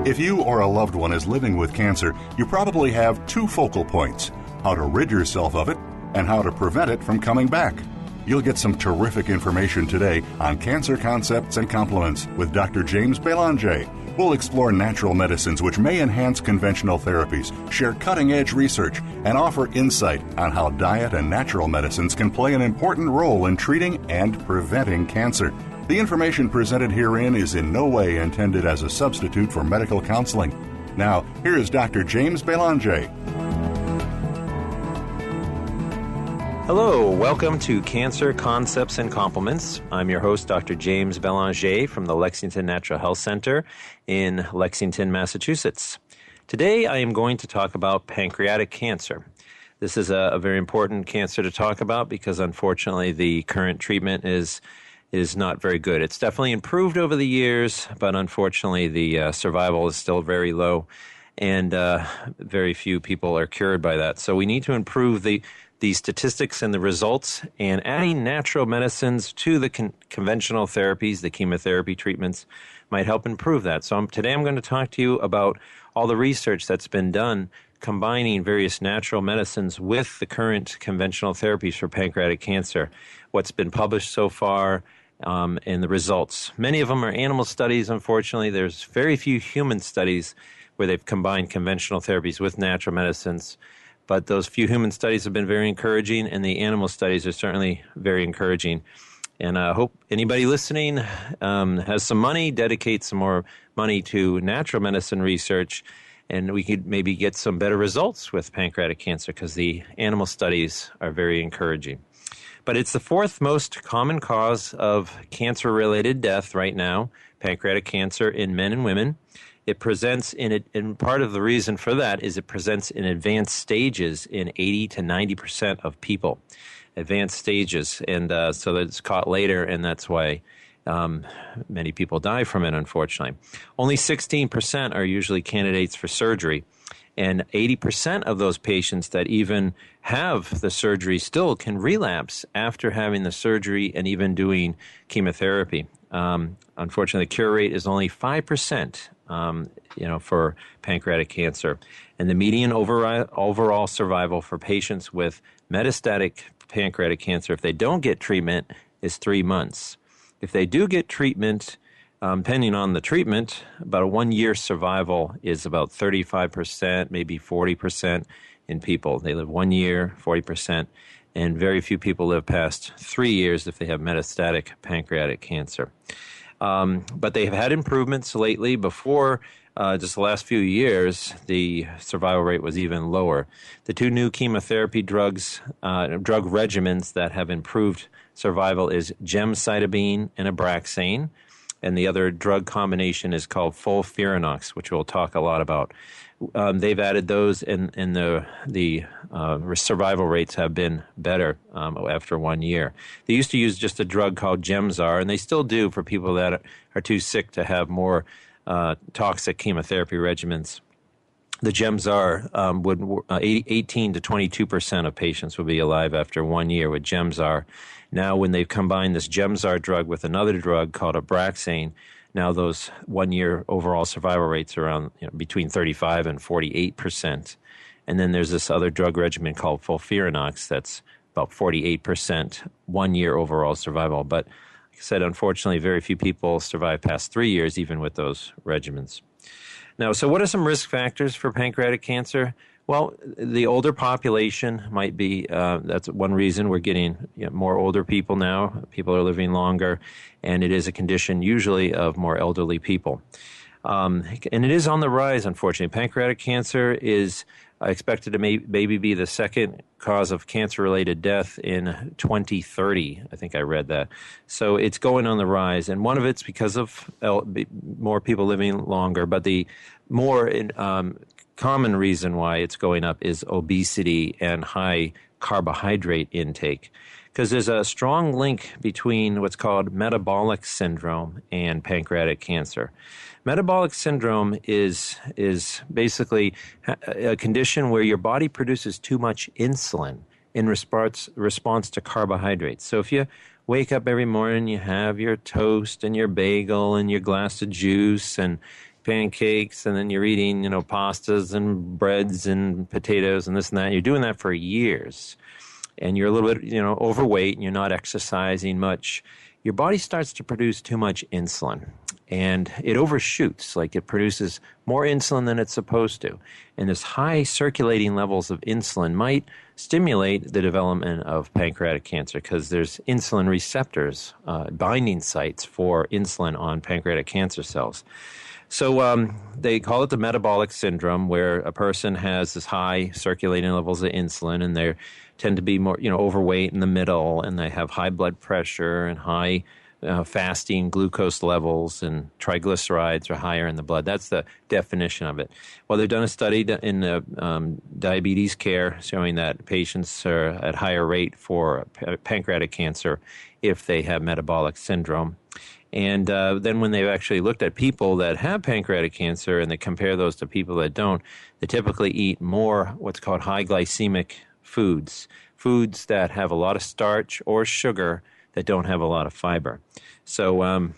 If you or a loved one is living with cancer, you probably have two focal points: how to rid yourself of it and how to prevent it from coming back. You'll get some terrific information today on Cancer Concepts and Complements with Dr. James Belanger. We'll explore natural medicines which may enhance conventional therapies, share cutting-edge research, and offer insight on how diet and natural medicines can play an important role in treating and preventing cancer. The information presented herein is in no way intended as a substitute for medical counseling. Now, here is Dr. James Belanger. Hello, welcome to Cancer Concepts and Complements. I'm your host, Dr. James Belanger from the Lexington Natural Health Center in Lexington, Massachusetts. Today I am going to talk about pancreatic cancer. This is a very important cancer to talk about because unfortunately the current treatment is not very good. It's definitely improved over the years, but unfortunately the survival is still very low, and very few people are cured by that. So we need to improve the statistics and the results, and adding natural medicines to the conventional therapies, the chemotherapy treatments, might help improve that. So today I'm going to talk to you about all the research that's been done combining various natural medicines with the current conventional therapies for pancreatic cancer, what's been published so far, and the results. Many of them are animal studies, unfortunately. There's very few human studies where they've combined conventional therapies with natural medicines. But those few human studies have been very encouraging, and the animal studies are certainly very encouraging. And I hope anybody listening has some money, dedicate some more money to natural medicine research, and we could maybe get some better results with pancreatic cancer because the animal studies are very encouraging. But it's the fourth most common cause of cancer-related death right now, pancreatic cancer in men and women. It presents and part of the reason for that is it presents in advanced stages in 80 to 90% of people. Advanced stages, and so that it's caught later, and that's why many people die from it, unfortunately. Only 16% are usually candidates for surgery, and 80% of those patients that even have the surgery still can relapse after having the surgery and even doing chemotherapy. Unfortunately, the cure rate is only 5%. For pancreatic cancer. And the median overall survival for patients with metastatic pancreatic cancer, if they don't get treatment, is 3 months. If they do get treatment, depending on the treatment, about a 1-year survival is about 35%, maybe 40% in people. They live 1 year, 40%, and very few people live past 3 years if they have metastatic pancreatic cancer. But they have had improvements lately. Before just the last few years, the survival rate was even lower. The two new chemotherapy drugs, drug regimens that have improved survival is gemcitabine and Abraxane, and the other drug combination is called FOLFIRINOX, which we'll talk a lot about. They've added those, and the survival rates have been better after 1 year. They used to use just a drug called Gemzar, and they still do for people that are too sick to have more toxic chemotherapy regimens. The Gemzar 18 to 22% of patients will be alive after 1 year with Gemzar. Now, when they've combined this Gemzar drug with another drug called Abraxane, now those 1 year overall survival rates are around between 35 and 48%. And then there's this other drug regimen called FOLFIRINOX that's about 48% 1 year overall survival. But like I said, unfortunately, very few people survive past 3 years even with those regimens. Now, so what are some risk factors for pancreatic cancer? Well, the older population might be, that's one reason we're getting more older people now. People are living longer, and it is a condition usually of more elderly people. And it is on the rise, unfortunately. Pancreatic cancer is expected to maybe be the second cause of cancer-related death in 2030. I think I read that. So it's going on the rise, and one of it's because of more people living longer, but the more common reason why it's going up is obesity and high carbohydrate intake, because there's a strong link between what's called metabolic syndrome and pancreatic cancer. Metabolic syndrome is basically a condition where your body produces too much insulin in response to carbohydrates. So if you wake up every morning, you have your toast and your bagel and your glass of juice and pancakes, and then you're eating, pastas and breads and potatoes and this and that. You're doing that for years, and you're a little bit, overweight, and you're not exercising much. Your body starts to produce too much insulin, and it overshoots. Like, it produces more insulin than it's supposed to. And this high circulating levels of insulin might stimulate the development of pancreatic cancer, because there's insulin receptors, binding sites for insulin on pancreatic cancer cells. So they call it the metabolic syndrome, where a person has this high circulating levels of insulin, and they tend to be more, overweight in the middle, and they have high blood pressure and high fasting glucose levels, and triglycerides are higher in the blood. That's the definition of it. Well, they've done a study in diabetes care showing that patients are at higher rate for pancreatic cancer if they have metabolic syndrome. And then when they've actually looked at people that have pancreatic cancer and they compare those to people that don't, they typically eat more what's called high glycemic foods that have a lot of starch or sugar that don't have a lot of fiber. So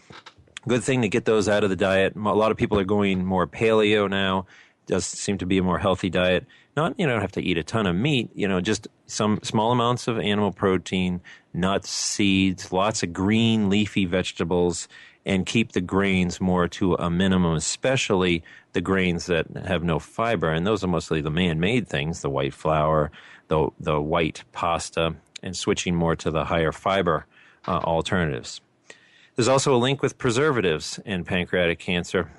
good thing to get those out of the diet. A lot of people are going more paleo now. Does seem to be a more healthy diet. Not, you don't have to eat a ton of meat, just some small amounts of animal protein, nuts, seeds, lots of green leafy vegetables, and keep the grains more to a minimum, especially the grains that have no fiber. And those are mostly the man-made things, the white flour, the white pasta, and switching more to the higher fiber alternatives. There's also a link with preservatives in pancreatic cancer.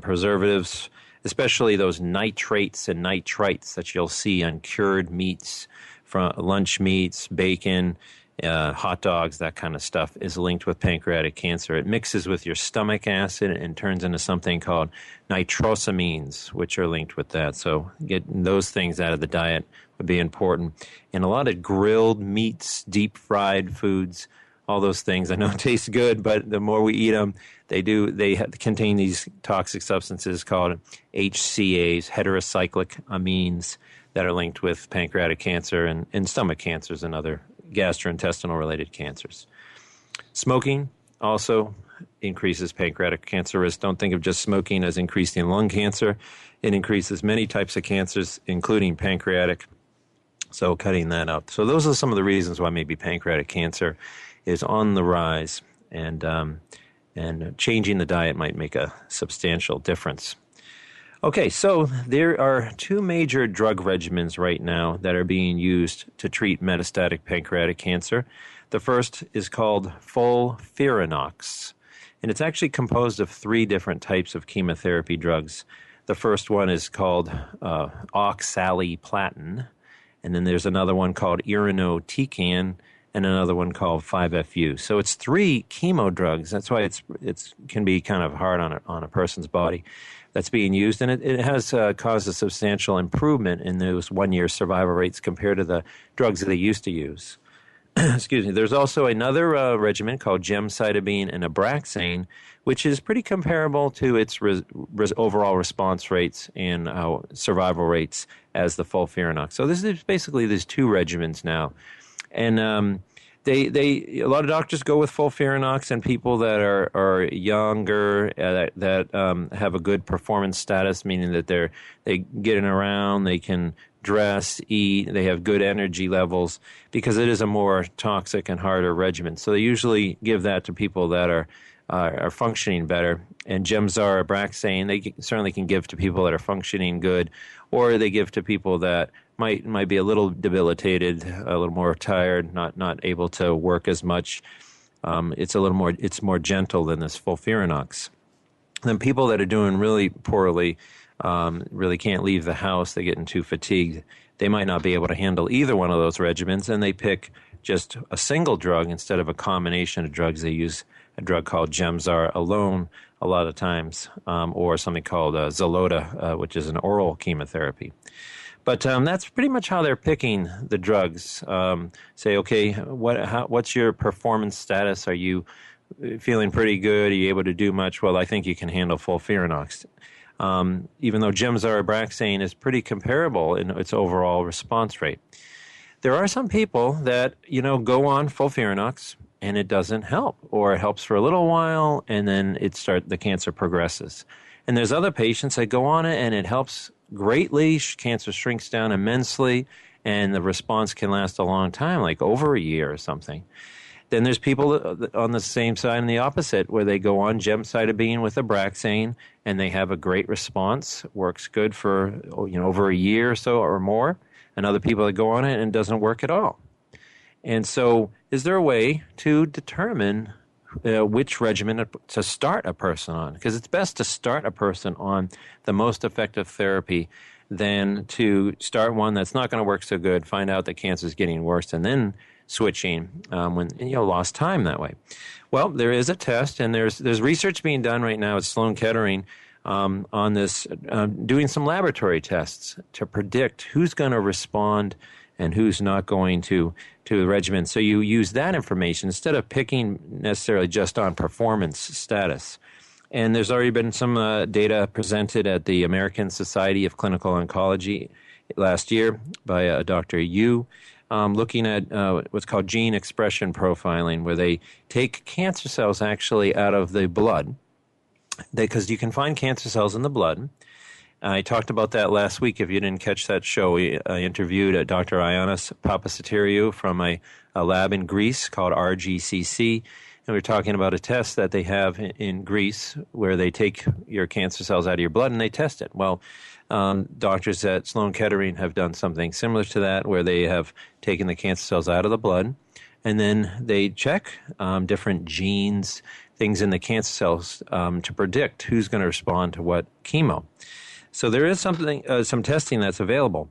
Preservatives, especially those nitrates and nitrites that you'll see on cured meats, from lunch meats, bacon, hot dogs, that kind of stuff, is linked with pancreatic cancer. It mixes with your stomach acid and turns into something called nitrosamines, which are linked with that. So getting those things out of the diet would be important. And a lot of grilled meats, deep fried foods, all those things, I know taste good, but the more we eat them, they contain these toxic substances called HCAs, heterocyclic amines, that are linked with pancreatic cancer and stomach cancers and other gastrointestinal-related cancers. Smoking also increases pancreatic cancer risk. Don't think of just smoking as increasing lung cancer. It increases many types of cancers, including pancreatic. So cutting that out. So those are some of the reasons why maybe pancreatic cancer is on the rise, and changing the diet might make a substantial difference. Okay, so there are two major drug regimens right now that are being used to treat metastatic pancreatic cancer. The first is called FOLFIRINOX, and it's actually composed of three different types of chemotherapy drugs. The first one is called oxaliplatin, and then there's another one called irinotecan, and another one called FiveFU. So it's three chemo drugs. That's why it can be kind of hard on a person's body that's being used. And it has caused a substantial improvement in those 1-year survival rates compared to the drugs that they used to use. Excuse me. There's also another regimen called gemcitabine and Abraxane, which is pretty comparable to its overall response rates and survival rates as the FOLFIRINOX. So this is basically these two regimens now. And a lot of doctors go with FOLFIRINOX, and people that are younger, that have a good performance status, meaning that they getting around, they can dress, eat, they have good energy levels, because it is a more toxic and harder regimen. So they usually give that to people that are functioning better. And Gemzar, Abraxane, they certainly can give to people that are functioning good, or they give to people that might be a little debilitated, a little more tired, not able to work as much. It's more gentle than this FOLFIRINOX. Then people that are doing really poorly, really can't leave the house, they're getting too fatigued, they might not be able to handle either one of those regimens, and they pick just a single drug instead of a combination of drugs. They use a drug called Gemzar alone a lot of times, or something called Xeloda, which is an oral chemotherapy. But that's pretty much how they're picking the drugs. Say, okay, what's your performance status? Are you feeling pretty good? Are you able to do much? Well, I think you can handle FOLFIRINOX. Even though Gemzar Abraxane is pretty comparable in its overall response rate. There are some people that, go on FOLFIRINOX and it doesn't help, or it helps for a little while and then the cancer progresses. And there's other patients that go on it and it helps greatly. Cancer shrinks down immensely and the response can last a long time, like over a year or something. Then there's people on the same side and the opposite where they go on gemcitabine with Abraxane and they have a great response, works good for over a year or so or more, and other people that go on it and it doesn't work at all. And so is there a way to determine which regimen to start a person on? Because it's best to start a person on the most effective therapy than to start one that's not going to work so good, find out that cancer is getting worse, and then switching when lost time that way. Well, there is a test, and there's research being done right now at Sloan Kettering on this, doing some laboratory tests to predict who's going to respond and who's not going to the regimen. So you use that information instead of picking necessarily just on performance status. And there's already been some data presented at the American Society of Clinical Oncology last year by Dr. Yu, looking at what's called gene expression profiling, where they take cancer cells actually out of the blood, because you can find cancer cells in the blood. I talked about that last week. If you didn't catch that show, I interviewed Dr. Ioannis Papasateriou from a lab in Greece called RGCC, and we were talking about a test that they have in Greece where they take your cancer cells out of your blood and they test it. Well, doctors at Sloan Kettering have done something similar to that, where they have taken the cancer cells out of the blood and then they check different genes, things in the cancer cells to predict who's going to respond to what chemo. So there is some testing that's available.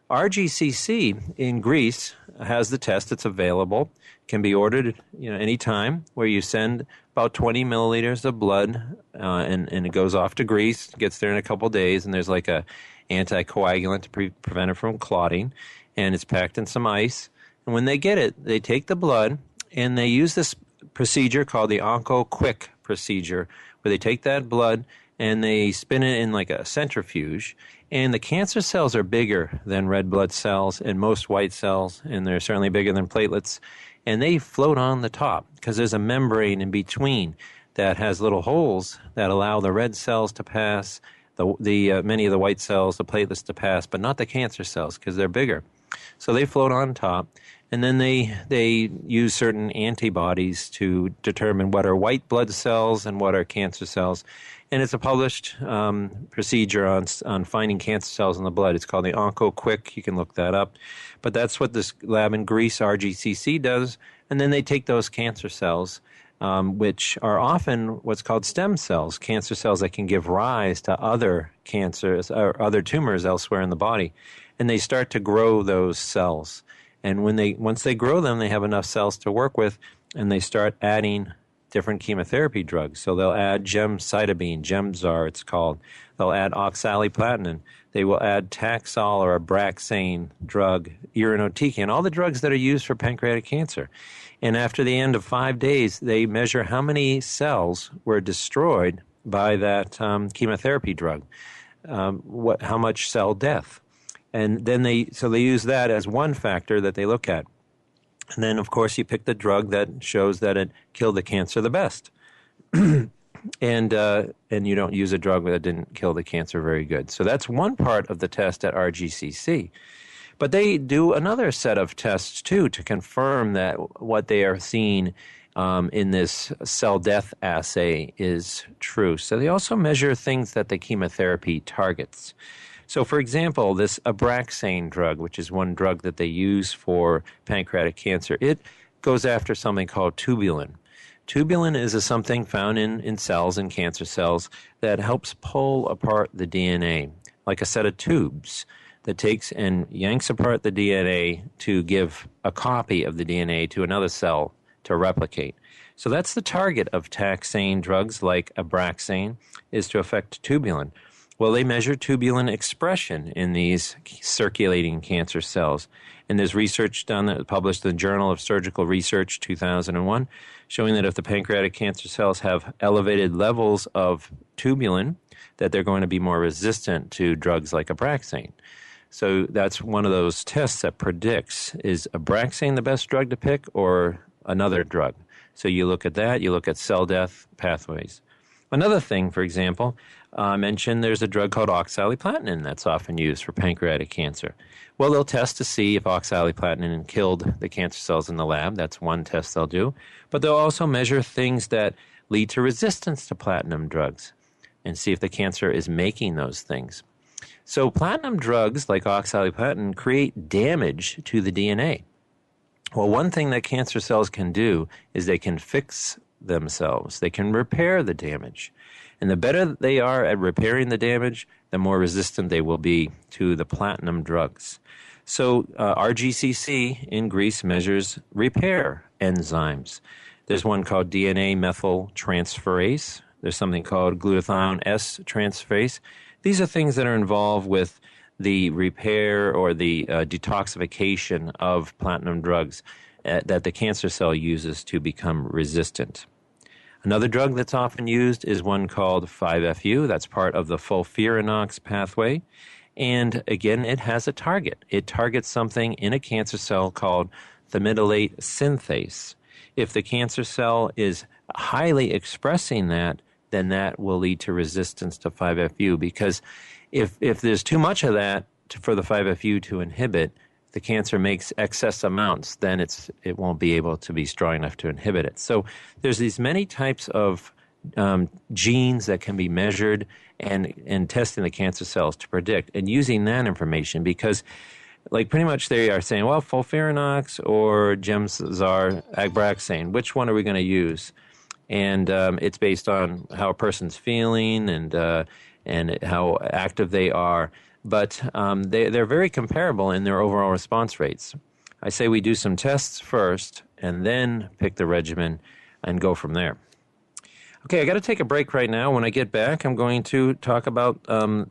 RGCC in Greece has the test. It's available. Can be ordered anytime, where you send about 20 milliliters of blood and it goes off to Greece, gets there in a couple days, and there's like a anticoagulant to prevent it from clotting, and it's packed in some ice. And when they get it, they take the blood and they use this procedure called the OncoQuick procedure, where they take that blood and they spin it in like a centrifuge, and the cancer cells are bigger than red blood cells and most white cells, and they're certainly bigger than platelets, and they float on the top because there's a membrane in between that has little holes that allow the red cells to pass, the many of the white cells, the platelets to pass, but not the cancer cells because they're bigger. So they float on top, and then they use certain antibodies to determine what are white blood cells and what are cancer cells. And it's a published procedure on finding cancer cells in the blood. It's called the OncoQuick. You can look that up. But that's what this lab in Greece, RGCC, does. And then they take those cancer cells, which are often what's called stem cells, cancer cells that can give rise to other cancers or other tumors elsewhere in the body. And they start to grow those cells. And once they grow them, they have enough cells to work with, and they start adding different chemotherapy drugs. So they'll add gemcitabine, Gemzar it's called. They'll add oxaliplatin. They will add Taxol or Abraxane drug, irinotecan, all the drugs that are used for pancreatic cancer. And after the end of 5 days, they measure how many cells were destroyed by that chemotherapy drug, how much cell death. And then they use that as one factor that they look at. And then, of course, you pick the drug that shows that it killed the cancer the best. and you don't use a drug that didn't kill the cancer very good. So that's one part of the test at RGCC. But they do another set of tests, too, to confirm that what they are seeing in this cell death assay is true. So they also measure things that the chemotherapy targets. So, for example, this Abraxane drug, which is one drug that they use for pancreatic cancer, it goes after something called tubulin. Tubulin is something found in cells, in cancer cells, that helps pull apart the DNA, like a set of tubes that takes and yanks apart the DNA to give a copy of the DNA to another cell to replicate. So that's the target of taxane drugs like Abraxane, is to affect tubulin. Well, they measure tubulin expression in these circulating cancer cells. And there's research done that was published in the Journal of Surgical Research 2001, showing that if the pancreatic cancer cells have elevated levels of tubulin, that they're going to be more resistant to drugs like Abraxane. So that's one of those tests that predicts, is Abraxane the best drug to pick or another drug? So you look at that, you look at cell death pathways. Another thing, for example, I mentioned there's a drug called oxaliplatin that's often used for pancreatic cancer. Well, they'll test to see if oxaliplatin killed the cancer cells in the lab. That's one test they'll do. But they'll also measure things that lead to resistance to platinum drugs and see if the cancer is making those things. So platinum drugs like oxaliplatin create damage to the DNA. Well, one thing that cancer cells can do is they can fix themselves. They can repair the damage. And the better they are at repairing the damage, the more resistant they will be to the platinum drugs. So RGCC in Greece measures repair enzymes. There's one called DNA methyltransferase. There's something called glutathione S transferase. These are things that are involved with the repair or the detoxification of platinum drugs that the cancer cell uses to become resistant. Another drug that's often used is one called FiveFU. That's part of the FOLFIRINOX pathway. And again, it has a target. It targets something in a cancer cell called thymidylate synthase. If the cancer cell is highly expressing that, then that will lead to resistance to 5-FU, because if there's too much of that for the 5-FU to inhibit, the cancer makes excess amounts, then it won't be able to be strong enough to inhibit it. So there's these many types of genes that can be measured and testing the cancer cells to predict, and using that information, because like pretty much they are saying, well, FOLFIRINOX or Gemzar Abraxane, which one are we going to use? And it's based on how a person's feeling and how active they are. But they're very comparable in their overall response rates. I say we do some tests first and then pick the regimen and go from there. Okay, I got to take a break right now. When I get back, I'm going to talk about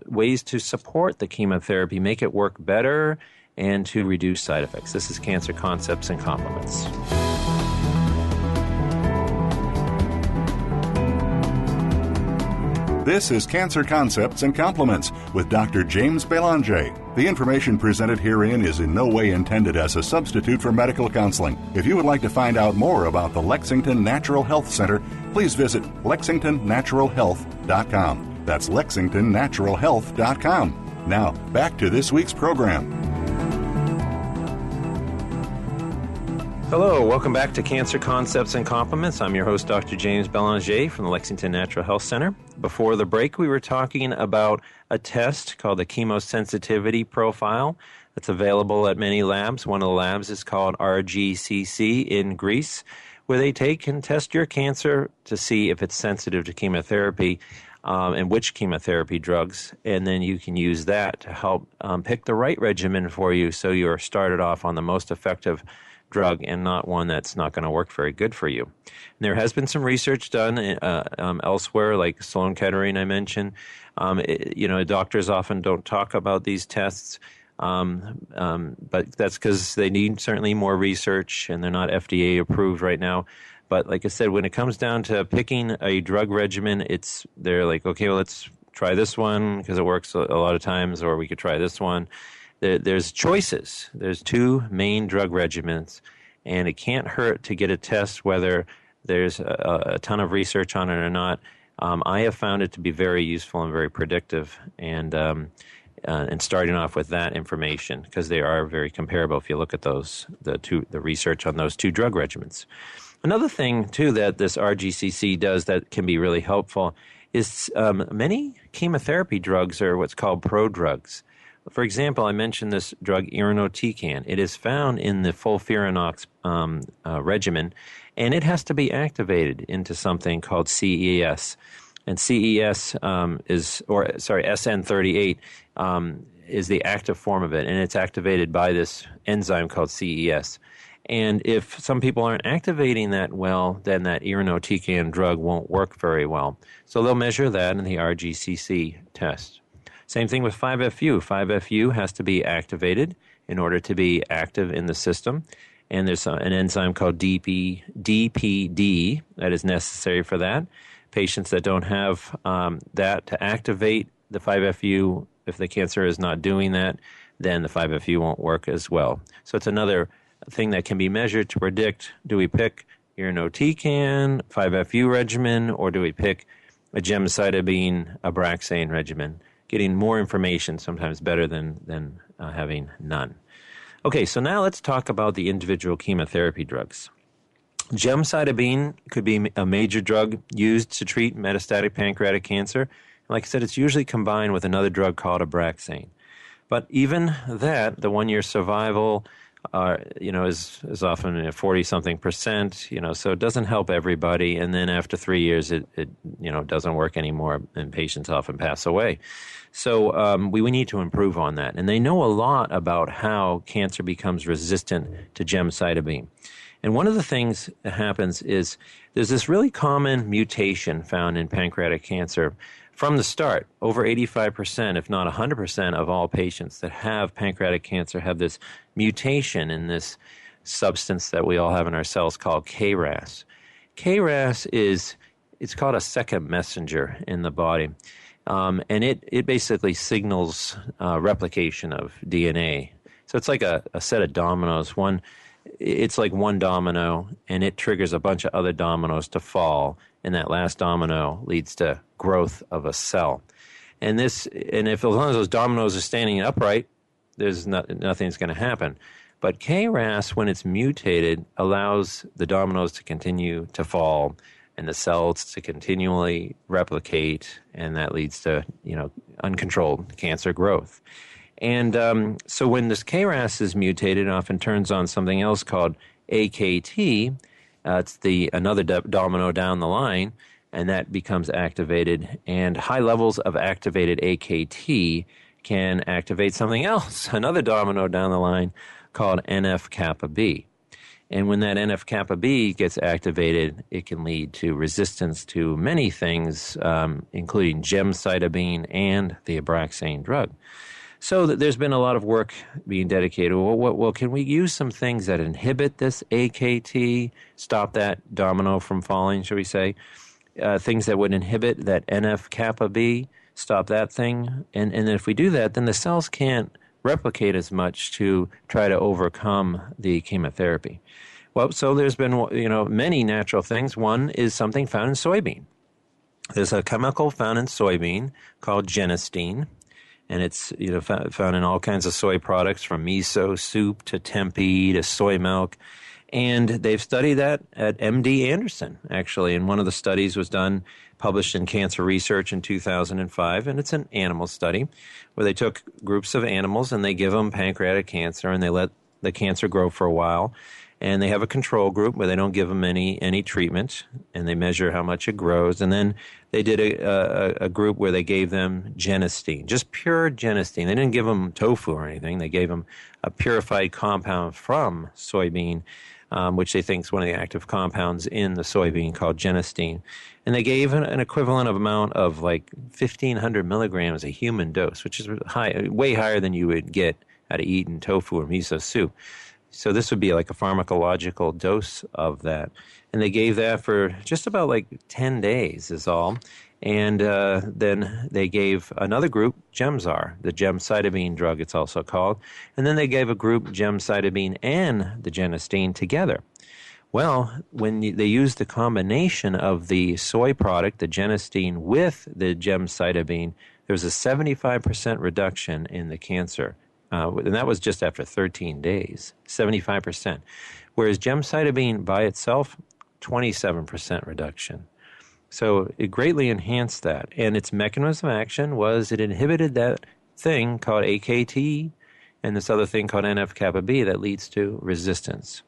ways to support the chemotherapy, make it work better, and to reduce side effects. This is Cancer Concepts and Compliments. This is Cancer Concepts and Compliments with Dr. James Belanger. The information presented herein is in no way intended as a substitute for medical counseling. If you would like to find out more about the Lexington Natural Health Center, please visit lexingtonnaturalhealth.com. That's lexingtonnaturalhealth.com. Now, back to this week's program. Hello, welcome back to Cancer Concepts and Compliments. I'm your host, Dr. James Belanger from the Lexington Natural Health Center. Before the break, we were talking about a test called the chemosensitivity profile that's available at many labs. One of the labs is called RGCC in Greece, where they take and test your cancer to see if it's sensitive to chemotherapy and which chemotherapy drugs. And then you can use that to help pick the right regimen for you so you're started off on the most effective drug and not one that's not going to work very good for you. And there has been some research done elsewhere, like Sloan Kettering I mentioned. Doctors often don't talk about these tests, but that's because they need certainly more research, and they're not FDA approved right now. But like I said, when it comes down to picking a drug regimen, they're like, okay, well, let's try this one because it works a lot of times, or we could try this one. There's choices. There's two main drug regimens, and it can't hurt to get a test whether there's a ton of research on it or not. I have found it to be very useful and very predictive, and starting off with that information, because they are very comparable if you look at the research on those two drug regimens. Another thing, too, that this RGCC does that can be really helpful is many chemotherapy drugs are what's called Prodrugs. For example, I mentioned this drug irinotecan. It is found in the FOLFIRINOX regimen, and it has to be activated into something called CES. And CES SN38 is the active form of it, and it's activated by this enzyme called CES. And if some people aren't activating that well, then that irinotecan drug won't work very well. So they'll measure that in the RGCC test. Same thing with 5-FU. 5-FU has to be activated in order to be active in the system. And there's an enzyme called DPD that is necessary for that. Patients that don't have that to activate the 5-FU, if the cancer is not doing that, then the 5-FU won't work as well. So it's another thing that can be measured to predict, do we pick irinotecan, 5-FU regimen, or do we pick a gemcitabine Abraxane regimen. Getting more information sometimes better than having none. Okay, so now let's talk about the individual chemotherapy drugs. Gemcitabine could be a major drug used to treat metastatic pancreatic cancer. Like I said, it's usually combined with another drug called Abraxane. But even that, the 1-year survival, is often 40-something%, so it doesn't help everybody. And then after 3 years, it doesn't work anymore, and patients often pass away. So we need to improve on that. And they know a lot about how cancer becomes resistant to gemcitabine. And one of the things that happens is there's this really common mutation found in pancreatic cancer from the start. Over 85%, if not 100% of all patients that have pancreatic cancer have this mutation in this substance that we all have in our cells called KRAS. KRAS it's called a second messenger in the body. And it basically signals replication of DNA. So it's like a set of dominoes. It's like one domino, and it triggers a bunch of other dominoes to fall, and that last domino leads to growth of a cell. And if as long as those dominoes are standing upright, nothing's going to happen. But KRAS, when it's mutated, allows the dominoes to continue to fall and the cells to continually replicate, and that leads to uncontrolled cancer growth. And so when this KRAS is mutated, it often turns on something else called AKT. It's another domino down the line, and that becomes activated. And high levels of activated AKT can activate something else, another domino down the line called NF-kappa-B. And when that NF-kappa-B gets activated, it can lead to resistance to many things, including gemcitabine and the Abraxane drug. So there's been a lot of work being dedicated. Well, can we use some things that inhibit this AKT, stop that domino from falling, shall we say? Things that would inhibit that NF-kappa-B, stop that thing. And if we do that, then the cells can't replicate as much to try to overcome the chemotherapy. Well, so there's been many natural things. One is something found in soybean. There's a chemical found in soybean called Genestein. And it's found in all kinds of soy products, from miso soup to tempeh to soy milk. And they've studied that at MD Anderson, actually. And one of the studies was published in Cancer Research in 2005. And it's an animal study where they took groups of animals and they give them pancreatic cancer and they let the cancer grow for a while. And they have a control group where they don't give them any treatment, and they measure how much it grows. And then they did a group where they gave them Genestein, just pure Genestein. They didn't give them tofu or anything. They gave them a purified compound from soybean, which they think is one of the active compounds in the soybean called Genestein. And they gave an equivalent of amount of like 1,500 milligrams a human dose, which is way higher than you would get out of eating tofu or miso soup. So this would be like a pharmacological dose of that. And they gave that for just about like 10 days is all. And then they gave another group Gemzar, the gemcitabine drug it's also called. And then they gave a group gemcitabine and the Genestein together. Well, when they used the combination of the soy product, the Genestein, with the gemcitabine, there was a 75% reduction in the cancer. And that was just after 13 days, 75%. Whereas gemcitabine by itself, 27% reduction. So it greatly enhanced that. And its mechanism of action was it inhibited that thing called AKT and this other thing called NF-kappa-B that leads to resistance.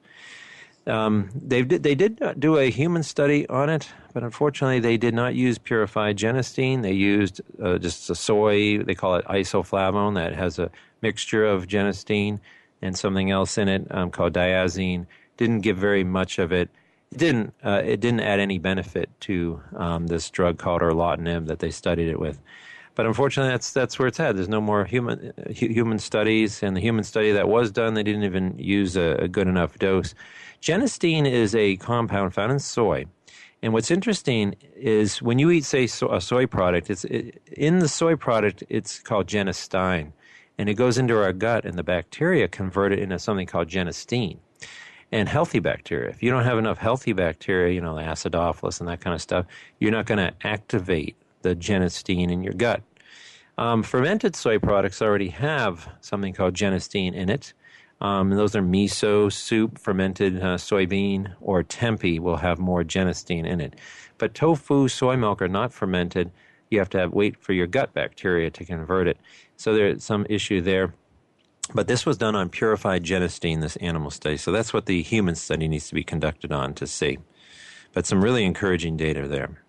They did do a human study on it, but unfortunately they did not use purified Genestein. They used just a soy, they call it isoflavone, that has a mixture of Genestein and something else in it called diazine. Didn't give very much of it. It didn't add any benefit to this drug called erlotinib that they studied it with. But unfortunately, that's where it's at. There's no more human studies, and the human study that was done, they didn't even use a good enough dose. Genestein is a compound found in soy. And what's interesting is when you eat, say, a soy product, in the soy product, it's called Genestein. And it goes into our gut, and the bacteria convert it into something called Genestein. and healthy bacteria. If you don't have enough healthy bacteria, the acidophilus and that kind of stuff, you're not going to activate the Genestein in your gut. Fermented soy products already have something called Genestein in it. And those are miso soup, fermented soybean, or tempeh will have more Genestein in it. But tofu, soy milk are not fermented. You have to wait for your gut bacteria to convert it. So there's some issue there. But this was done on purified Genestein, this animal study. So that's what the human study needs to be conducted on to see. But some really encouraging data there.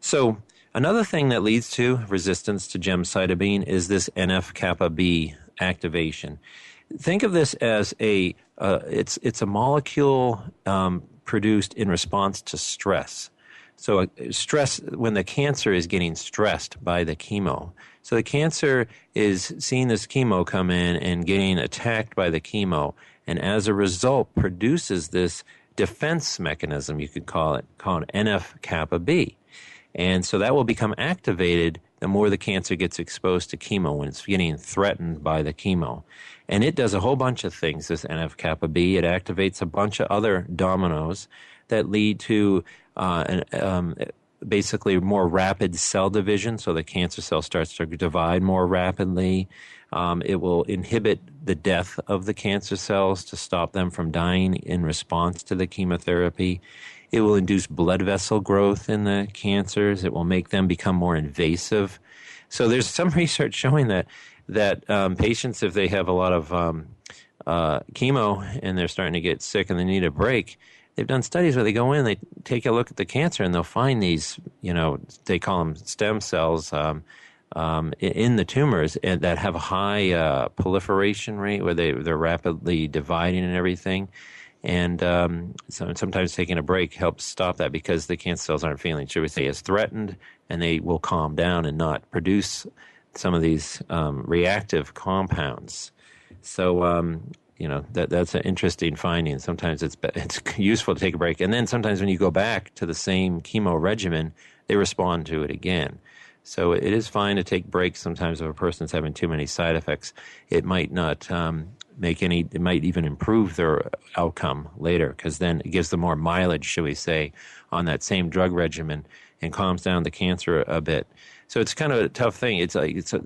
So another thing that leads to resistance to gemcitabine is this NF-kappa B activation. Think of this as it's a molecule produced in response to stress. So stress, when the cancer is getting stressed by the chemo. So the cancer is seeing this chemo come in and getting attacked by the chemo, and as a result produces this defense mechanism, you could call it, called NF-kappa B. And so that will become activated the more the cancer gets exposed to chemo, when it's getting threatened by the chemo. And it does a whole bunch of things, this NF-kappa B. It activates a bunch of other dominoes that lead to basically more rapid cell division, so the cancer cell starts to divide more rapidly. It will inhibit the death of the cancer cells to stop them from dying in response to the chemotherapy. It will induce blood vessel growth in the cancers. It will make them become more invasive. So there's some research showing that patients, if they have a lot of chemo and they're starting to get sick and they need a break, they've done studies where they go in, they take a look at the cancer, and they'll find these, they call them stem cells in the tumors that have a high proliferation rate, where they're rapidly dividing and everything. And so sometimes taking a break helps stop that, because the cancer cells aren't feeling, should we say, as threatened, and they will calm down and not produce some of these reactive compounds. So, that's an interesting finding. Sometimes it's useful to take a break. And then sometimes when you go back to the same chemo regimen, they respond to it again. So it is fine to take breaks sometimes if a person's having too many side effects. It might not it might even improve their outcome later, because then it gives them more mileage, shall we say, on that same drug regimen, and calms down the cancer a bit. So it's kind of a tough thing. The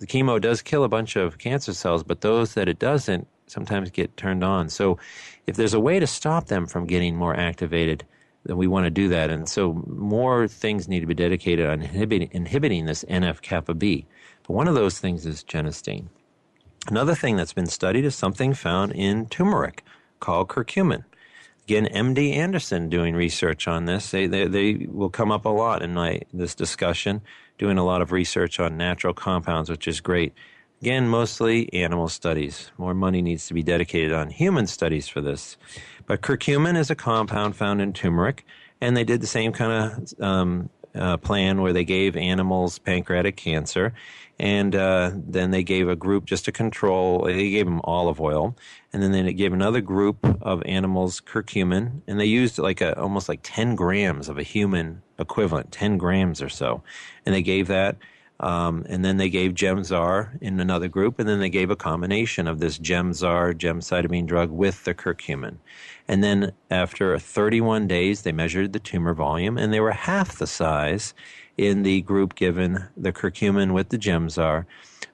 chemo does kill a bunch of cancer cells, but those that it doesn't sometimes get turned on. So if there's a way to stop them from getting more activated, then we want to do that. And so more things need to be dedicated on inhibiting this NF-kappa B. But one of those things is Genestein. Another thing that's been studied is something found in turmeric called curcumin. Again, MD Anderson doing research on this. They will come up a lot in this discussion, doing a lot of research on natural compounds, which is great. Again, mostly animal studies. More money needs to be dedicated on human studies for this. But curcumin is a compound found in turmeric, and they did the same kind of plan where they gave animals pancreatic cancer, and then they gave a group just a control. They gave them olive oil, and then they gave another group of animals curcumin, and they used almost 10 grams of a human equivalent, 10 grams or so, and they gave that. And then they gave Gemzar in another group, and then they gave a combination of this Gemzar, gemcitabine drug with the curcumin. And then after 31 days, they measured the tumor volume, and they were half the size in the group given the curcumin with the Gemzar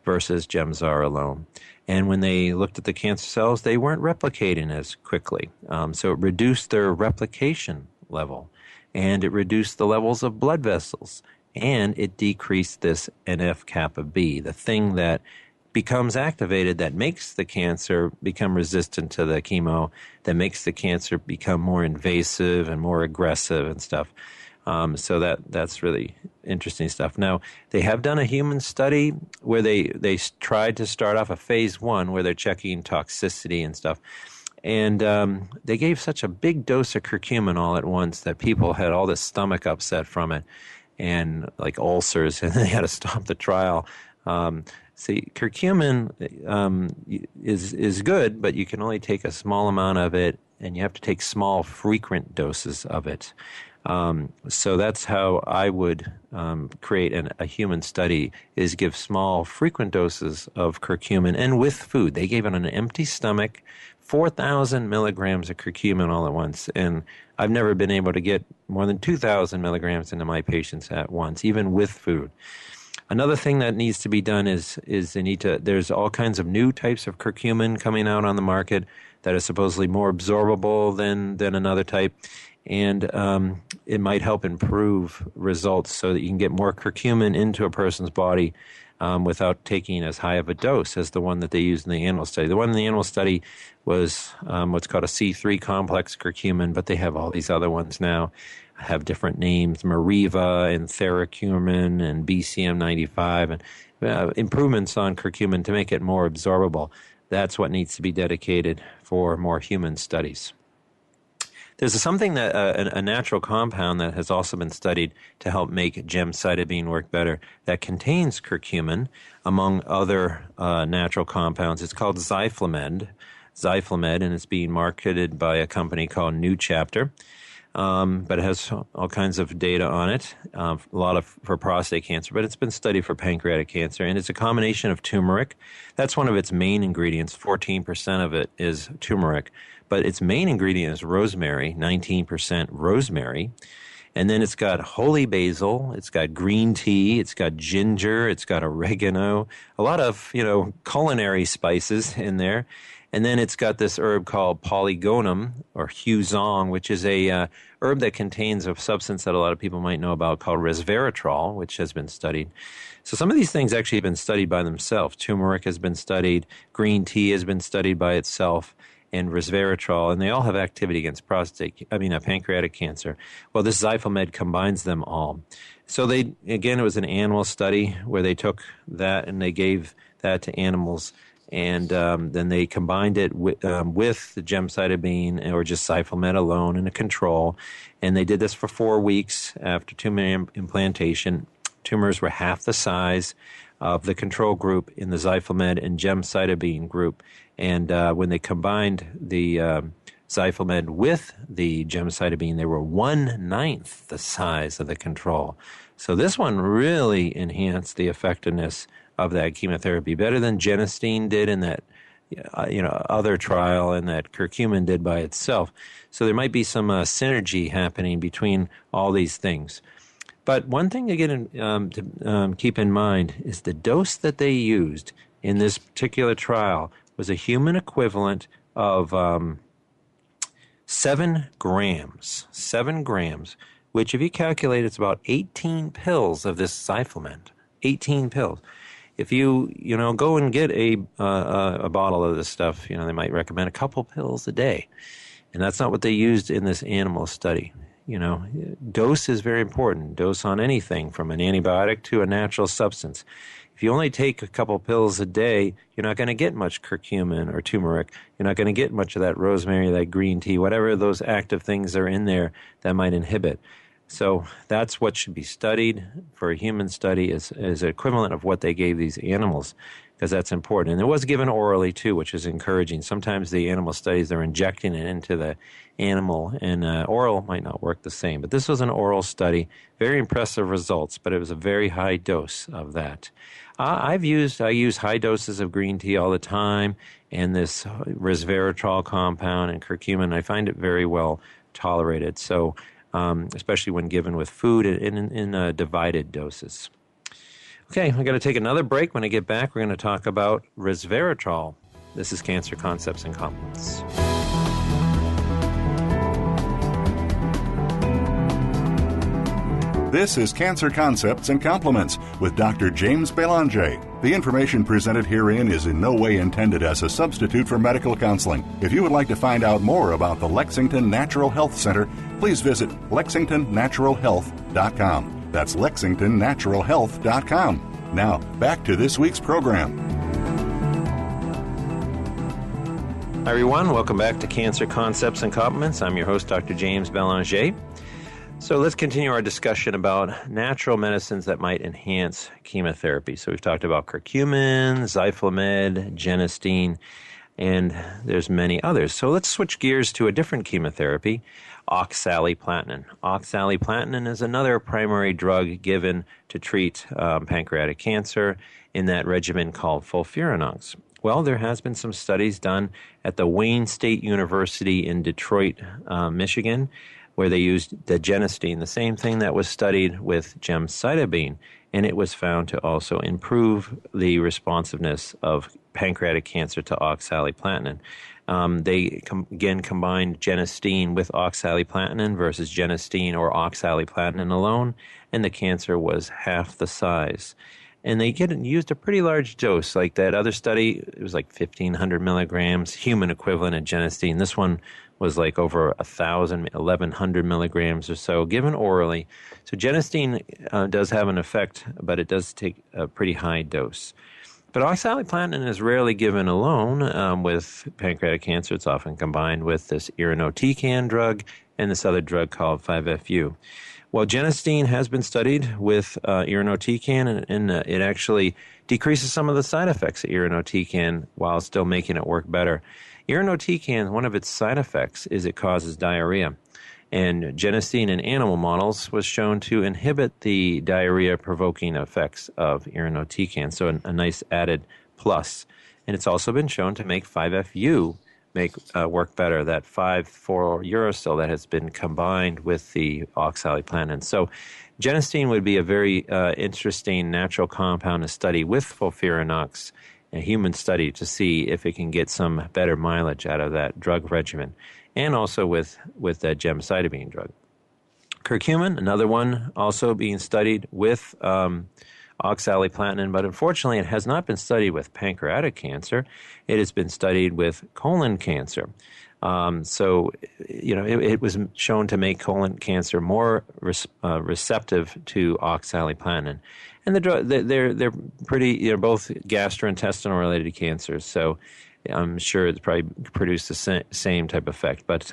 versus Gemzar alone. And when they looked at the cancer cells, they weren't replicating as quickly. So it reduced their replication level, and it reduced the levels of blood vessels. And it decreased this NF-kappa B, the thing that becomes activated that makes the cancer become resistant to the chemo, that makes the cancer become more invasive and more aggressive and stuff. So that's really interesting stuff. Now, they have done a human study where they tried to start off a phase 1 where they're checking toxicity and stuff. And they gave such a big dose of curcumin all at once that people had all this stomach upset from it, and like ulcers, and they had to stop the trial. See, curcumin is good, but you can only take a small amount of it, and you have to take small, frequent doses of it. So that's how I would create a human study, is give small, frequent doses of curcumin, and with food. They gave it on an empty stomach 4,000 milligrams of curcumin all at once. And I've never been able to get more than 2,000 milligrams into my patients at once, even with food. Another thing that needs to be done is there's all kinds of new types of curcumin coming out on the market that are supposedly more absorbable than another type. And it might help improve results so that you can get more curcumin into a person's body without taking as high of a dose as the one that they used in the animal study. The one in the animal study was what's called a C3 complex curcumin, but they have all these other ones now, have different names, Mariva and Theracumin and BCM95, and improvements on curcumin to make it more absorbable. That's what needs to be dedicated for more human studies. There's something that a natural compound that has also been studied to help make gemcitabine work better that contains curcumin, among other natural compounds. It's called Cyflemed, and it's being marketed by a company called New Chapter. But it has all kinds of data on it, a lot of for prostate cancer, but it's been studied for pancreatic cancer, and it's a combination of turmeric. That's one of its main ingredients. 14% of it is turmeric, but its main ingredient is rosemary, 19% rosemary. And then it's got holy basil, it's got green tea, it's got ginger, it's got oregano, a lot of, culinary spices in there. And then it's got this herb called polygonum or huzong, which is a herb that contains a substance that a lot of people might know about called resveratrol, which has been studied. So some of these things actually have been studied by themselves. Turmeric has been studied, green tea has been studied by itself, and resveratrol, and they all have activity against pancreatic cancer. Well, this Cyflemed combines them all. So it was an animal study where they took that and they gave that to animals. And then they combined it with the gemcitabine or just Cyflemed alone in a control. And they did this for 4 weeks after tumor implantation. Tumors were half the size of the control group in the Cyflemed and gemcitabine group. And when they combined the Cyflemed with the gemcitabine, they were 1/9 the size of the control. So this one really enhanced the effectiveness of that chemotherapy, better than Genestein did in that other trial and that curcumin did by itself. So there might be some synergy happening between all these things. But one thing to keep in mind is the dose that they used in this particular trial was a human equivalent of 7 grams. 7 grams, which if you calculate, it's about 18 pills of this Cyflemed. 18 pills. If you go and get a bottle of this stuff, they might recommend a couple pills a day, and that's not what they used in this animal study. Dose is very important. Dose on anything from an antibiotic to a natural substance. If you only take a couple pills a day, you're not going to get much curcumin or turmeric. You're not going to get much of that rosemary, that green tea, whatever those active things are in there that might inhibit. So that's what should be studied for a human study is equivalent of what they gave these animals, because that's important. And it was given orally too, which is encouraging. Sometimes the animal studies, they're injecting it into the animal, and oral might not work the same. But this was an oral study, very impressive results, but it was a very high dose of that. I use high doses of green tea all the time, and this resveratrol compound and curcumin. I find it very well tolerated. So especially when given with food in divided doses. Okay, we're going to take another break. When I get back, we're going to talk about resveratrol. This is Cancer Concepts and Compliments. This is Cancer Concepts and Compliments with Dr. James Belanger. The information presented herein is in no way intended as a substitute for medical counseling. If you would like to find out more about the Lexington Natural Health Center, please visit lexingtonnaturalhealth.com. That's lexingtonnaturalhealth.com. Now, back to this week's program. Hi, everyone. Welcome back to Cancer Concepts and Compliments. I'm your host, Dr. James Belanger. So let's continue our discussion about natural medicines that might enhance chemotherapy. So we've talked about curcumin, Cyflemed, Genestein, and there's many others. So let's switch gears to a different chemotherapy, oxaliplatin. Oxaliplatin is another primary drug given to treat pancreatic cancer in that regimen called FOLFIRINOX. Well, there has been some studies done at the Wayne State University in Detroit, Michigan, where they used the Genestein, the same thing that was studied with gemcitabine, and it was found to also improve the responsiveness of pancreatic cancer to oxaliplatin. They again combined Genestein with oxaliplatin versus Genestein or oxaliplatin alone, and the cancer was half the size. And they used a pretty large dose. Like that other study, it was like 1,500 milligrams, human equivalent of Genestein. This one was like over 1,100 milligrams or so, given orally. So Genestein does have an effect, but it does take a pretty high dose. But oxaliplatin is rarely given alone with pancreatic cancer. It's often combined with this irinotecan drug and this other drug called FiveFU. Well, Genestein has been studied with irinotecan, and it actually decreases some of the side effects of irinotecan while still making it work better. Irinotecan, one of its side effects is it causes diarrhea. And Genestein in animal models was shown to inhibit the diarrhea-provoking effects of irinotecan, so a nice added plus. And it's also been shown to make 5-FU work better, that 5,4-uracil that has been combined with the oxaliplatin. So Genestein would be a very interesting natural compound to study with FOLFIRINOX, a human study, to see if it can get some better mileage out of that drug regimen, and also with that gemcitabine drug. Curcumin, another one, also being studied with oxaliplatin, but unfortunately it has not been studied with pancreatic cancer. It has been studied with colon cancer. It was shown to make colon cancer more receptive to oxaliplatin. And the drug, they're both gastrointestinal related cancers, so I'm sure it's probably produced the same type of effect, but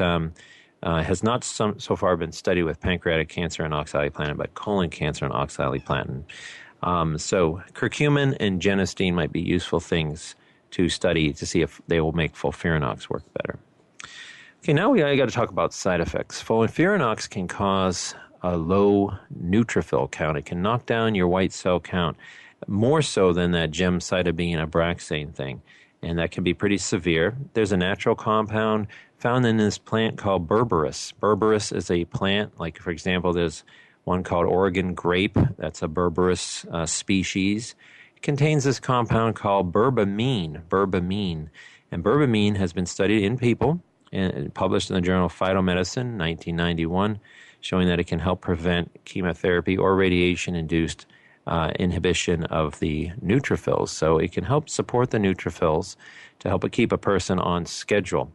has not so far been studied with pancreatic cancer and oxaliplatin, but colon cancer and oxaliplatin. So curcumin and Genestein might be useful things to study to see if they will make FOLFIRINOX work better. Okay, now I got to talk about side effects. FOLFIRINOX can cause a low neutrophil count. It can knock down your white cell count more so than that gemcitabine Abraxane thing, and that can be pretty severe. There's a natural compound found in this plant called berberis. Berberis is a plant, like for example, there's one called Oregon grape. That's a berberis species. It contains this compound called berbamine. And berbamine has been studied in people and published in the journal Phytomedicine, 1991, showing that it can help prevent chemotherapy or radiation-induced inhibition of the neutrophils. So it can help support the neutrophils to help it keep a person on schedule.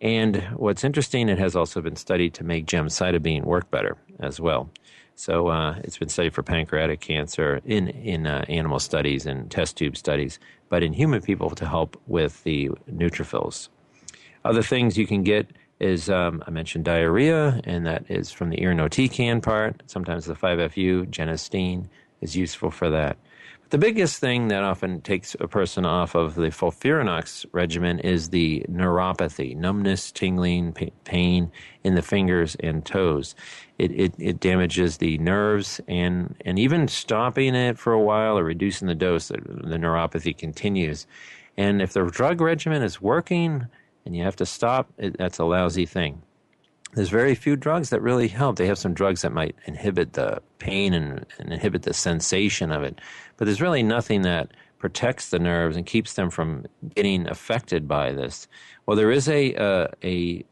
And what's interesting, it has also been studied to make gemcitabine work better as well. So it's been studied for pancreatic cancer in animal studies and test tube studies, but in human people to help with the neutrophils. Other things you can get is, I mentioned diarrhea, and that is from the irinotecan part. Sometimes the 5-FU, Genestein, is useful for that. But the biggest thing that often takes a person off of the FOLFIRINOX regimen is the neuropathy, numbness, tingling, pain in the fingers and toes. It damages the nerves, and even stopping it for a while or reducing the dose, the neuropathy continues. And if the drug regimen is working and you have to stop, that's a lousy thing. There's very few drugs that really help. They have some drugs that might inhibit the pain and inhibit the sensation of it. But there's really nothing that protects the nerves and keeps them from getting affected by this. Well, there is a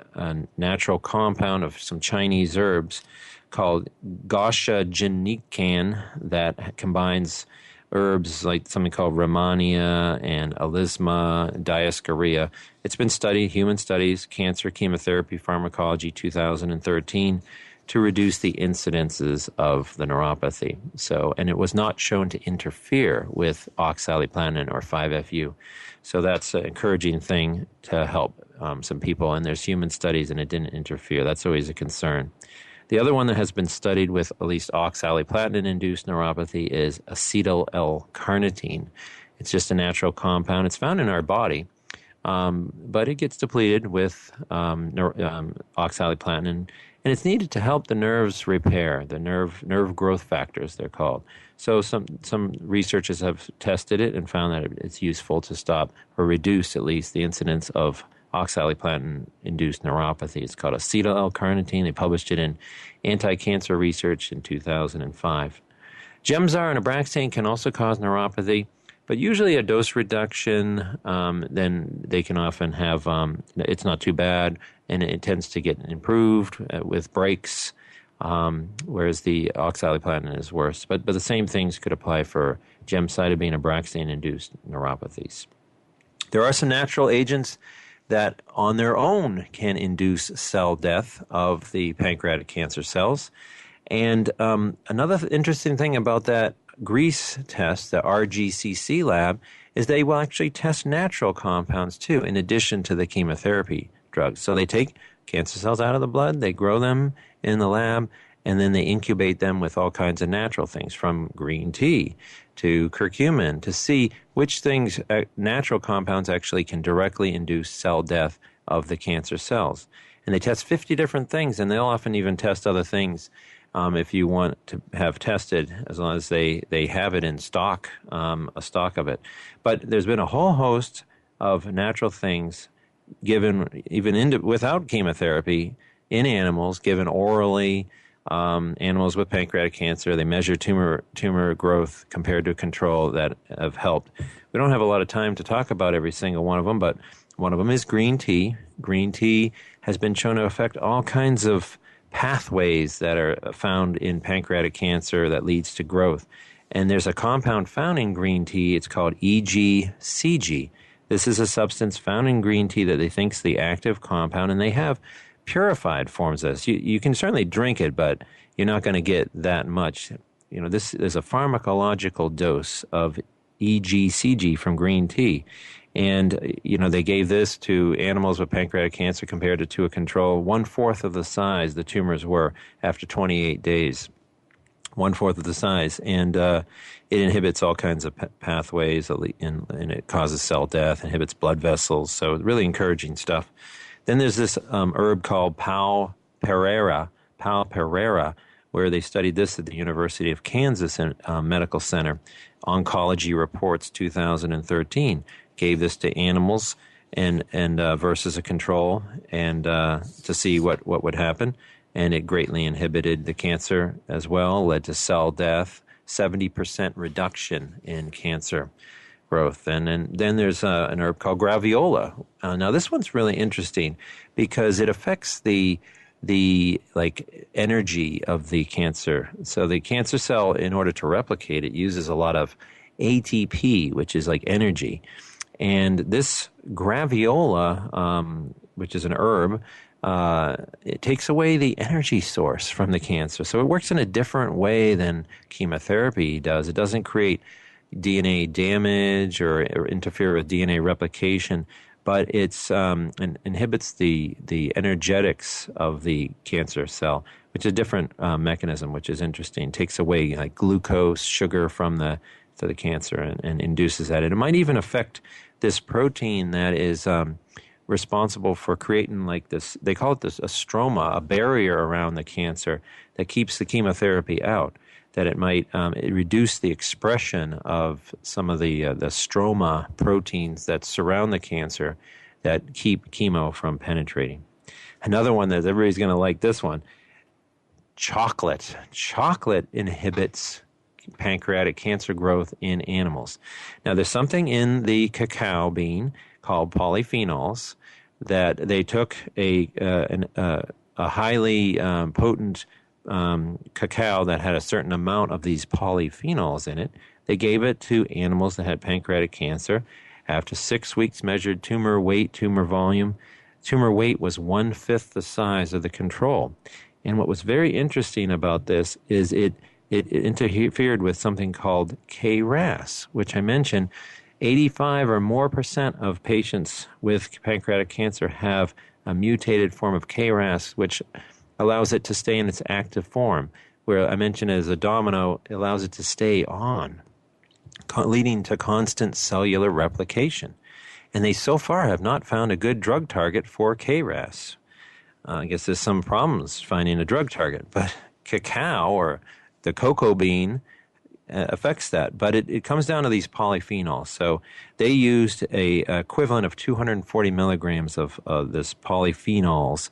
natural compound of some Chinese herbs called goshaginican that combines herbs like something called Rehmannia and Alisma, Dioscorea. It's been studied, human studies, Cancer Chemotherapy Pharmacology 2013, to reduce the incidences of the neuropathy. And it was not shown to interfere with oxaliplatin or 5-FU. So that's an encouraging thing to help some people. And there's human studies and it didn't interfere. That's always a concern. The other one that has been studied with at least oxaliplatin-induced neuropathy is acetyl L-carnitine. It's just a natural compound. It's found in our body, but it gets depleted with oxaliplatin, And it's needed to help the nerves repair, the nerve growth factors, they're called. So some researchers have tested it and found that it's useful to stop or reduce at least the incidence of oxaliplatin-induced neuropathy. It's called acetyl L-carnitine. They published it in Anti-Cancer Research in 2005. Gemzar and Abraxane can also cause neuropathy, but usually a dose reduction, then they can often have, it's not too bad, and it tends to get improved with breaks, whereas the oxaliplatin is worse. But the same things could apply for gemcitabine, Abraxane-induced neuropathies. There are some natural agents that on their own can induce cell death of the pancreatic cancer cells. And another interesting thing about that Greece test, the RGCC lab, is they will actually test natural compounds too, in addition to the chemotherapy drugs. So they take cancer cells out of the blood, they grow them in the lab, and then they incubate them with all kinds of natural things, from green tea to curcumin, to see which things, natural compounds, actually can directly induce cell death of the cancer cells. And they test 50 different things, and they'll often even test other things if you want to have tested, as long as they have it in stock, a stock of it. But there's been a whole host of natural things given even without chemotherapy in animals, given orally. Animals with pancreatic cancer, they measure tumor growth compared to control that have helped. We don't have a lot of time to talk about every single one of them, but one of them is green tea. Green tea has been shown to affect all kinds of pathways that are found in pancreatic cancer that leads to growth. And there's a compound found in green tea. It's called EGCG. This is a substance found in green tea that they think is the active compound, and they have purified forms of this. You can certainly drink it, but you're not going to get that much. This is a pharmacological dose of EGCG from green tea. And, they gave this to animals with pancreatic cancer compared to a control, 1/4 of the size the tumors were after 28 days. 1/4 of the size. And it inhibits all kinds of pathways, and it causes cell death, inhibits blood vessels. So really encouraging stuff. Then there's this herb called pau pereira, where they studied this at the University of Kansas Medical Center. Oncology Reports 2013 gave this to animals and versus a control, and to see what would happen. And it greatly inhibited the cancer as well, led to cell death, 70% reduction in cancer growth. And then there's an herb called graviola. Now this one's really interesting because it affects the energy of the cancer. So the cancer cell, in order to replicate, it uses a lot of ATP, which is like energy. And this graviola, which is an herb, it takes away the energy source from the cancer. So it works in a different way than chemotherapy does. It doesn't create DNA damage or interfere with DNA replication, but it's inhibits the energetics of the cancer cell, which is a different mechanism, which is interesting. It takes away like glucose, sugar from the cancer, and induces that. And it might even affect this protein that is responsible for creating like this, they call it this a stroma, a barrier around the cancer that keeps the chemotherapy out. That it might reduce the expression of some of the stroma proteins that surround the cancer that keep chemo from penetrating. Another one that everybody's going to like this one, chocolate. Chocolate inhibits pancreatic cancer growth in animals. Now, there's something in the cacao bean called polyphenols that they took a highly potent cacao that had a certain amount of these polyphenols in it. They gave it to animals that had pancreatic cancer. After 6 weeks, measured tumor weight, tumor volume. Tumor weight was 1/5 the size of the control. And what was very interesting about this is it interfered with something called KRAS, which I mentioned. 85% or more of patients with pancreatic cancer have a mutated form of KRAS, which allows it to stay in its active form, where I mentioned as a domino, it allows it to stay on, leading to constant cellular replication. And they so far have not found a good drug target for KRAS. I guess there's some problems finding a drug target. But cacao, or the cocoa bean, affects that. But it comes down to these polyphenols. So they used a equivalent of 240 milligrams of this polyphenols.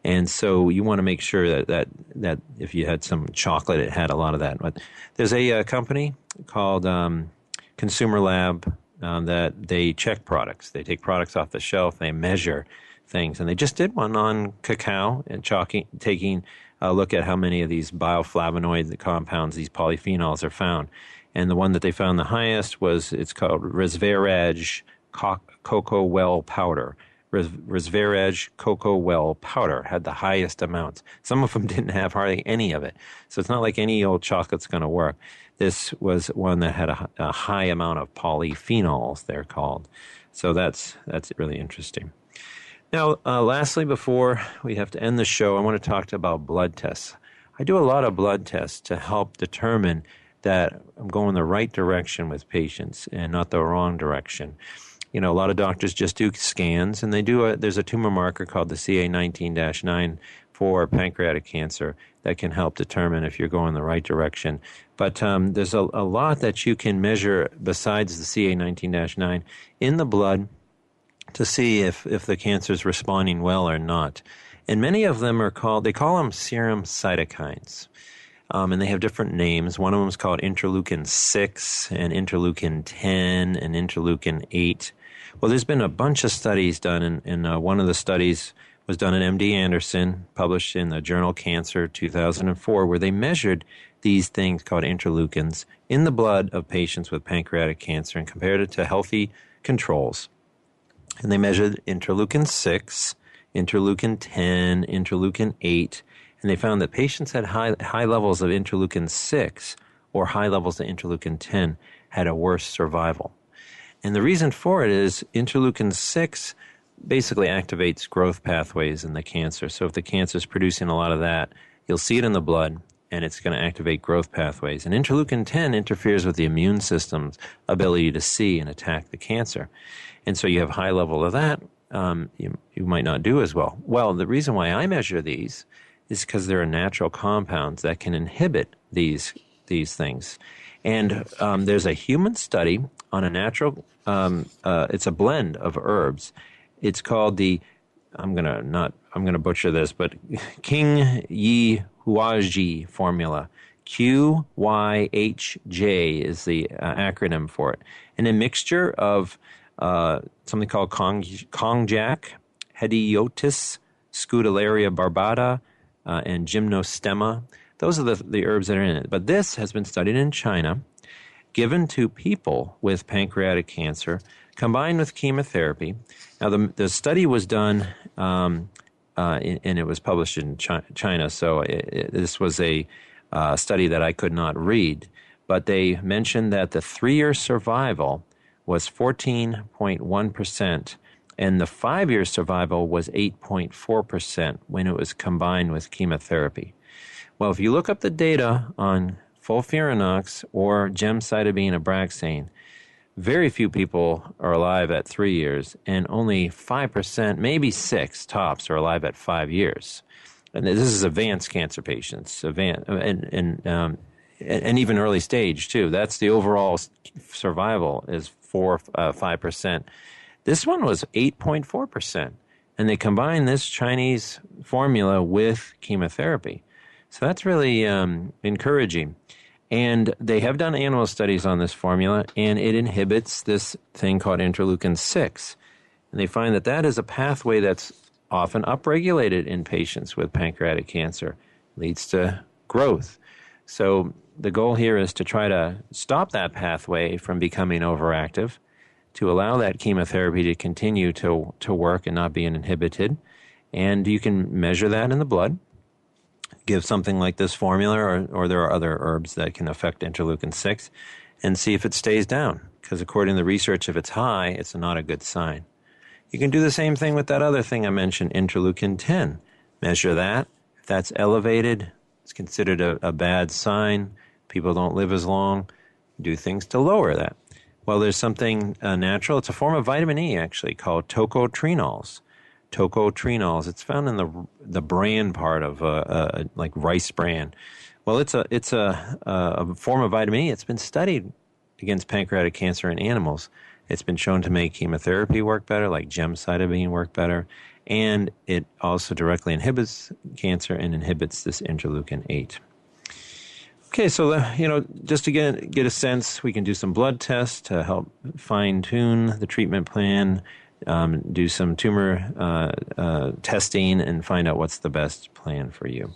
And so you want to make sure that if you had some chocolate, it had a lot of that. But there's a company called Consumer Lab that they check products. They take products off the shelf. They measure things. And they just did one on cacao and taking a look at how many of these bioflavonoid compounds, these polyphenols, are found. And the one that they found the highest it's called resveratrol cocoa well powder. Resveratrol cocoa well powder had the highest amounts. Some of them didn't have hardly any of it. So it's not like any old chocolate's going to work. This was one that had a high amount of polyphenols, they're called. So that's really interesting. Now, lastly, before we have to end the show, I want to talk about blood tests. I do a lot of blood tests to help determine that I'm going the right direction with patients and not the wrong direction. You know, a lot of doctors just do scans, and there's a tumor marker called the CA19-9 for pancreatic cancer that can help determine if you're going the right direction. But there's a lot that you can measure besides the CA19-9 in the blood to see if the cancer is responding well or not. And many of them they call them serum cytokines. And they have different names. One of them is called interleukin-6 and interleukin-10 and interleukin-8. Well, there's been a bunch of studies done, and one of the studies was done at MD Anderson, published in the journal Cancer 2004, where they measured these things called interleukins in the blood of patients with pancreatic cancer and compared it to healthy controls. And they measured interleukin-6, interleukin-10, interleukin-8, and they found that patients had high levels of interleukin-6 or high levels of interleukin-10 had a worse survival. And the reason for it is interleukin-6 basically activates growth pathways in the cancer. So if the cancer is producing a lot of that, you'll see it in the blood, and it's going to activate growth pathways. And interleukin-10 interferes with the immune system's ability to see and attack the cancer. And so you have high level of that, you might not do as well. Well, the reason why I measure these is because there are natural compounds that can inhibit these things. And there's a human study on a natural, it's a blend of herbs. It's called I'm gonna butcher this, but King Yi Huaji formula. QYHJ is the acronym for it. And a mixture of something called konjac, Hediotis, Scutellaria barbata, and Gymnostemma. Those are the herbs that are in it. But this has been studied in China, given to people with pancreatic cancer, combined with chemotherapy. Now, the study was done, and it was published in China, so this was a study that I could not read. But they mentioned that the 3-year survival was 14.1%, and the 5-year survival was 8.4% when it was combined with chemotherapy. Well, if you look up the data on FOLFIRINOX or gemcitabine Abraxane, very few people are alive at 3 years, and only 5%, maybe 6 tops, are alive at 5 years. And this is advanced cancer patients, and even early stage too. That's the overall survival is 5%. This one was 8.4%, and they combined this Chinese formula with chemotherapy. So that's really encouraging. And they have done animal studies on this formula, and it inhibits this thing called interleukin-6. And they find that is a pathway that's often upregulated in patients with pancreatic cancer, leads to growth. So the goal here is to try to stop that pathway from becoming overactive, to allow that chemotherapy to continue to work and not being inhibited. And you can measure that in the blood, give something like this formula, or there are other herbs that can affect interleukin-6, and see if it stays down. Because according to the research, if it's high, it's not a good sign. You can do the same thing with that other thing I mentioned, interleukin-10. Measure that. If that's elevated, it's considered a bad sign. People don't live as long. Do things to lower that. Well, there's something natural. It's a form of vitamin E, actually, called tocotrienols. tocotrienols. It's found in the bran part of like rice bran. Well, it's a form of vitamin E. It's been studied against pancreatic cancer in animals. It's been shown to make chemotherapy work better, like gemcitabine work better, and it also directly inhibits cancer and inhibits this interleukin-8. Okay, so just to get a sense, we can do some blood tests to help fine-tune the treatment plan, do some tumor testing, and find out what's the best plan for you.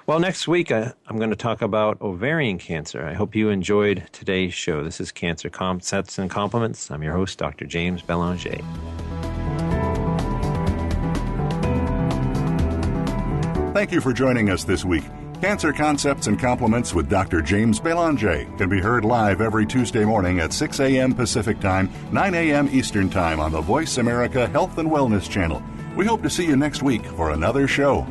Well, next week I'm going to talk about ovarian cancer. I hope you enjoyed today's show. This is Cancer Concepts and Compliments. I'm your host, Dr. James Belanger. Thank you for joining us this week. Cancer Concepts and Compliments with Dr. James Belanger can be heard live every Tuesday morning at 6 a.m. Pacific Time, 9 a.m. Eastern Time on the Voice America Health and Wellness Channel. We hope to see you next week for another show.